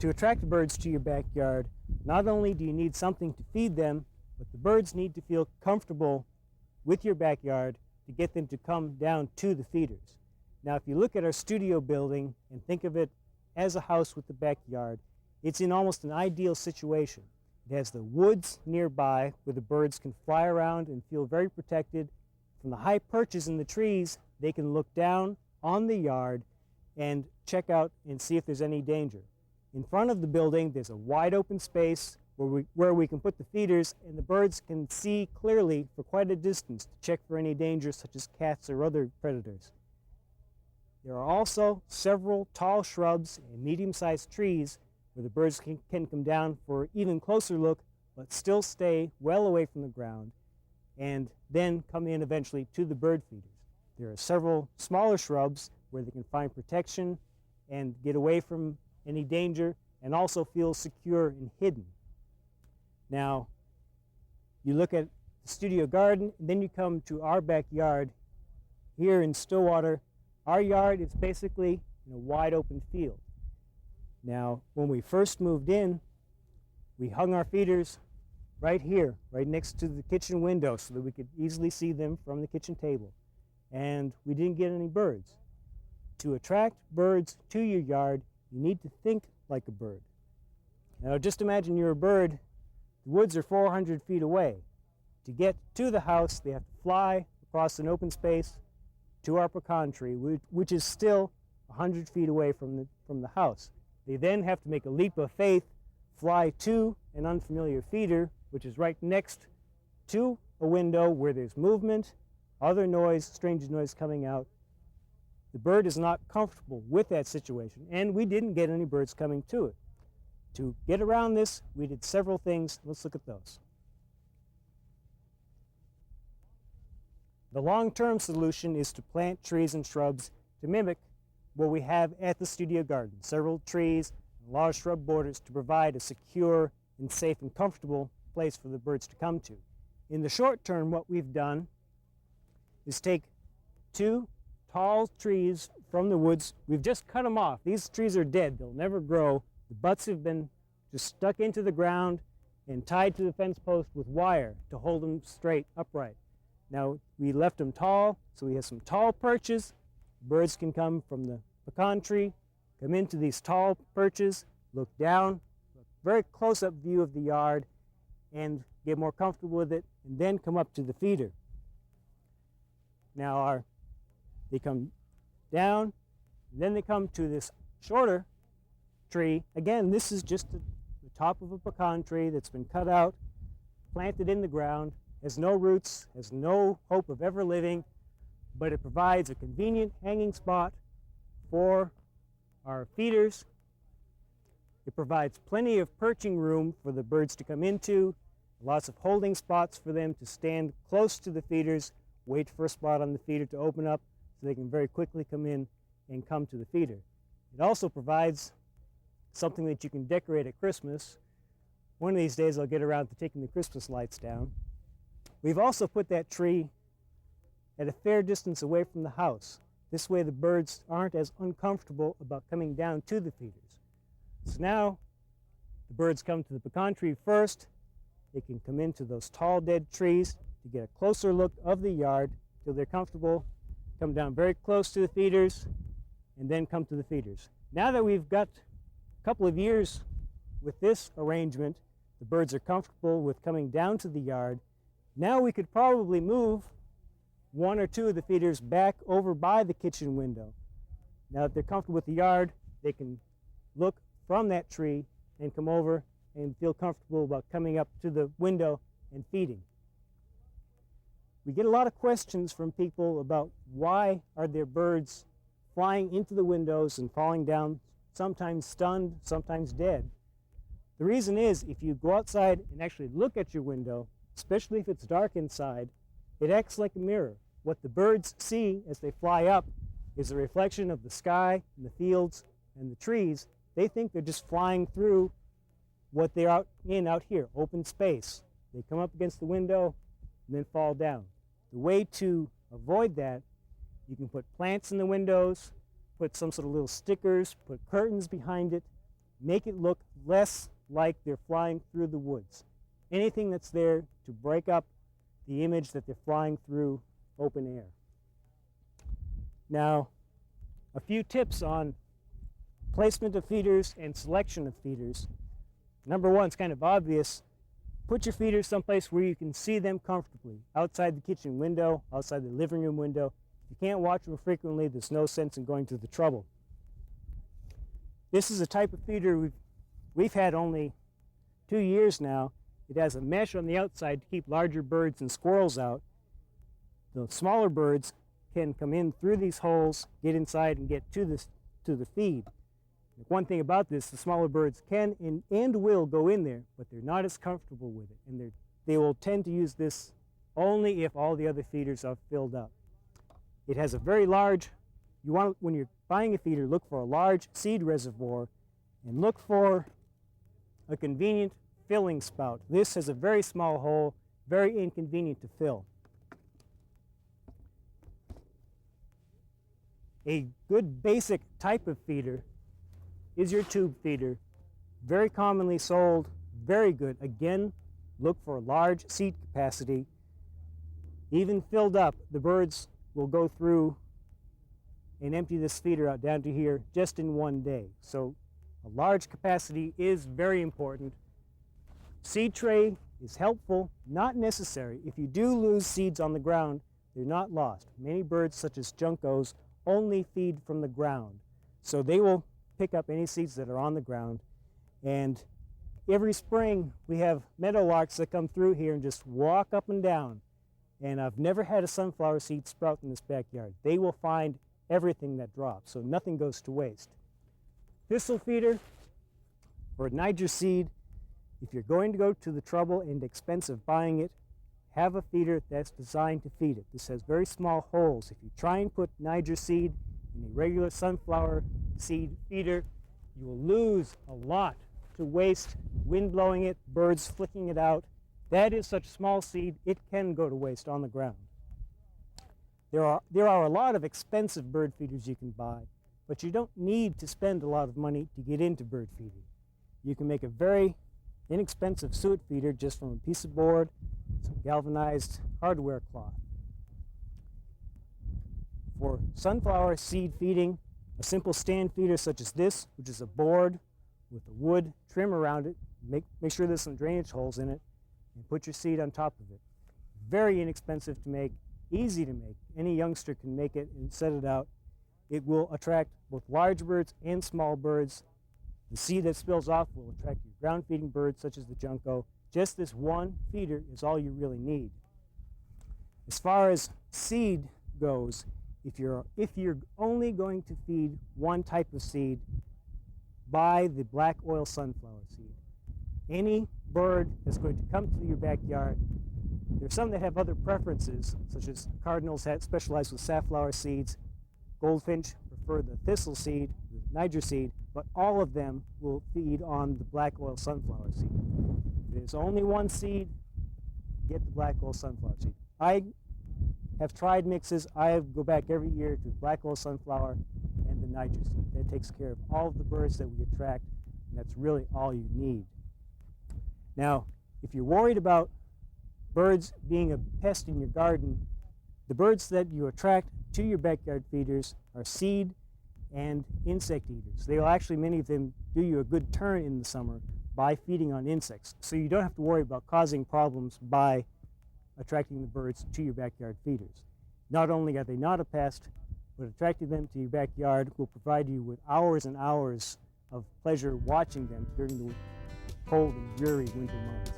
To attract birds to your backyard, not only do you need something to feed them, but the birds need to feel comfortable with your backyard to get them to come down to the feeders. Now, if you look at our studio building and think of it as a house with the backyard, it's in almost an ideal situation. It has the woods nearby where the birds can fly around and feel very protected. From the high perches in the trees, they can look down on the yard and check out and see if there's any danger. In front of the building, there's a wide open space where we can put the feeders, and the birds can see clearly for quite a distance to check for any dangers such as cats or other predators. There are also several tall shrubs and medium-sized trees where the birds can come down for an even closer look, but still stay well away from the ground, and then come in eventually to the bird feeders. There are several smaller shrubs where they can find protection and get away from any danger and also feel secure and hidden. Now, you look at the studio garden, and then you come to our backyard here in Stillwater. Our yard is basically in a wide open field. Now, when we first moved in, we hung our feeders right here, right next to the kitchen window so that we could easily see them from the kitchen table. And we didn't get any birds. To attract birds to your yard, you need to think like a bird. Now, just imagine you're a bird. The woods are 400 feet away. To get to the house, they have to fly across an open space to our pecan tree, which is still 100 feet away from the house. They then have to make a leap of faith, fly to an unfamiliar feeder, which is right next to a window where there's movement, other noise, strange noise coming out. The bird is not comfortable with that situation, and we didn't get any birds coming to it. To get around this, we did several things. Let's look at those. The long-term solution is to plant trees and shrubs to mimic what we have at the studio garden. Several trees and large shrub borders to provide a secure and safe and comfortable place for the birds to come to. In the short term, what we've done is take 2 tall trees from the woods. We've just cut them off. These trees are dead. They'll never grow. The butts have been just stuck into the ground and tied to the fence post with wire to hold them straight, upright. Now, we left them tall, so we have some tall perches. Birds can come from the pecan tree, come into these tall perches, look down, very close-up view of the yard, and get more comfortable with it, and then come up to the feeder. Now, they come down, and then they come to this shorter tree. Again, this is just the top of a pecan tree that's been cut out, planted in the ground, has no roots, has no hope of ever living, but it provides a convenient hanging spot for our feeders. It provides plenty of perching room for the birds to come into, lots of holding spots for them to stand close to the feeders, wait for a spot on the feeder to open up so they can very quickly come in and come to the feeder. It also provides something that you can decorate at Christmas. One of these days I'll get around to taking the Christmas lights down. We've also put that tree at a fair distance away from the house. This way the birds aren't as uncomfortable about coming down to the feeders. So now the birds come to the pecan tree first. They can come into those tall dead trees to get a closer look of the yard till they're comfortable, come down very close to the feeders, and then come to the feeders. Now that we've got a couple of years with this arrangement, the birds are comfortable with coming down to the yard. Now we could probably move 1 or 2 of the feeders back over by the kitchen window. Now that they're comfortable with the yard, they can look from that tree and come over and feel comfortable about coming up to the window and feeding. We get a lot of questions from people about why are there birds flying into the windows and falling down, sometimes stunned, sometimes dead. The reason is if you go outside and actually look at your window, especially if it's dark inside, it acts like a mirror. What the birds see as they fly up is a reflection of the sky and the fields and the trees. They think they're just flying through what they're out here, open space. They come up against the window and then fall down. The way to avoid that, you can put plants in the windows, put some sort of little stickers, put curtains behind it. make it look less like they're flying through the woods. Anything that's there to break up the image that they're flying through open air. Now, a few tips on placement of feeders and selection of feeders. Number one, it's kind of obvious. Put your feeders someplace where you can see them comfortably. Outside the kitchen window, outside the living room window. If you can't watch them frequently, there's no sense in going through the trouble. This is a type of feeder we've had only 2 years now. It has a mesh on the outside to keep larger birds and squirrels out. The smaller birds can come in through these holes, get inside, and get to the feed. One thing about this, the smaller birds can and will go in there, but they're not as comfortable with it, and they will tend to use this only if all the other feeders are filled up. It has a very large, when you're buying a feeder, look for a large seed reservoir and look for a convenient filling spout. This has a very small hole, very inconvenient to fill. A good basic type of feeder is your tube feeder. Very commonly sold, very good. Again, look for a large seed capacity. Even filled up, the birds will go through and empty this feeder out down to here just in one day. So a large capacity is very important. Seed tray is helpful, not necessary. If you do lose seeds on the ground, they're not lost. Many birds, such as juncos, only feed from the ground. So they will pick up any seeds that are on the ground. And every spring we have meadowlarks that come through here and just walk up and down. And I've never had a sunflower seed sprout in this backyard. They will find everything that drops, so nothing goes to waste. Thistle feeder or Niger seed, if you're going to go to the trouble and expense of buying it, have a feeder that's designed to feed it. This has very small holes. If you try and put Niger seed in a regular sunflower seed feeder, you will lose a lot to waste, wind blowing it, birds flicking it out. That is such a small seed, it can go to waste on the ground. There are a lot of expensive bird feeders you can buy, but you don't need to spend a lot of money to get into bird feeding. You can make a very inexpensive suet feeder just from a piece of board, some galvanized hardware cloth. For sunflower seed feeding, a simple stand feeder such as this, which is a board with a wood trim around it, make sure there's some drainage holes in it, and put your seed on top of it. Very inexpensive to make, easy to make. Any youngster can make it and set it out. It will attract both large birds and small birds. The seed that spills off will attract your ground feeding birds such as the junco. Just this one feeder is all you really need. As far as seed goes, if you're only going to feed one type of seed, buy the black oil sunflower seed. Any bird that's going to come to your backyard, there's some that have other preferences, such as cardinals that specialize with safflower seeds, goldfinch prefer the thistle seed, the Niger seed, but all of them will feed on the black oil sunflower seed. If there's only one seed, get the black oil sunflower seed. I have tried mixes. I go back every year to black oil sunflower and the Niger seed. That takes care of all of the birds that we attract, and that's really all you need. Now, if you're worried about birds being a pest in your garden, the birds that you attract to your backyard feeders are seed and insect eaters. They will actually, many of them, do you a good turn in the summer by feeding on insects. So you don't have to worry about causing problems by attracting the birds to your backyard feeders. Not only are they not a pest, but attracting them to your backyard will provide you with hours and hours of pleasure watching them during the cold and dreary winter months.